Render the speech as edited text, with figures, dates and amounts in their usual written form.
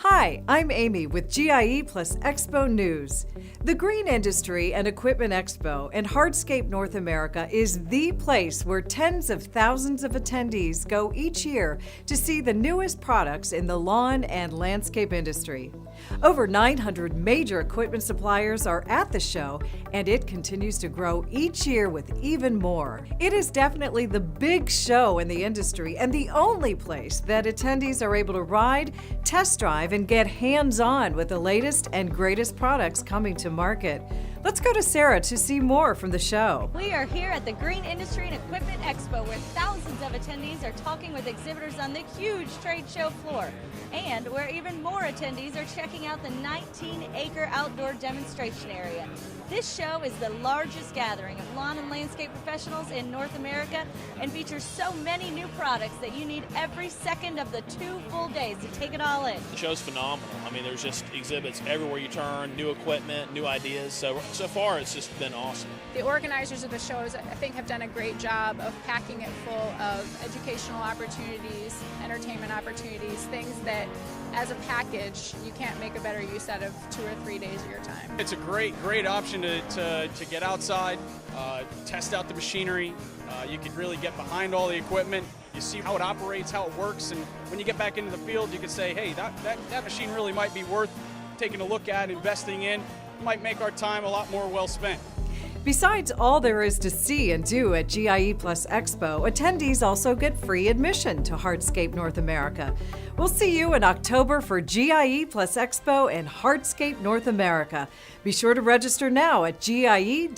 Hi, I'm Amy with GIE+EXPO News. The Green Industry and Equipment Expo in Hardscape, North America is the place where tens of thousands of attendees go each year to see the newest products in the lawn and landscape industry. Over 900 major equipment suppliers are at the show, and it continues to grow each year with even more. It is definitely the big show in the industry and the only place that attendees are able to ride, test drive, and get hands-on with the latest and greatest products coming to market. Let's go to Sarah to see more from the show. We are here at the Green Industry and Equipment Expo, where thousands of attendees are talking with exhibitors on the huge trade show floor, and where even more attendees are checking out the 19-acre outdoor demonstration area. This show is the largest gathering of lawn and landscape professionals in North America and features so many new products that you need every second of the 2 full days to take it all in. The show's phenomenal. I mean, there's just exhibits everywhere you turn, new equipment, new ideas. So far, it's just been awesome. The organizers of the shows, I think, have done a great job of packing it full of educational opportunities, entertainment opportunities, things that as a package, you can't make a better use out of 2 or 3 days of your time. It's a great option to get outside, test out the machinery. You can really get behind all the equipment. You see how it operates, how it works, and when you get back into the field, you can say, hey, that machine really might be worth taking a look at, investing in. It might make our time a lot more well spent. Besides all there is to see and do at GIE+EXPO, attendees also get free admission to Hardscape North America. We'll see you in October for GIE+EXPO in Hardscape North America. Be sure to register now at GIE-expo.com.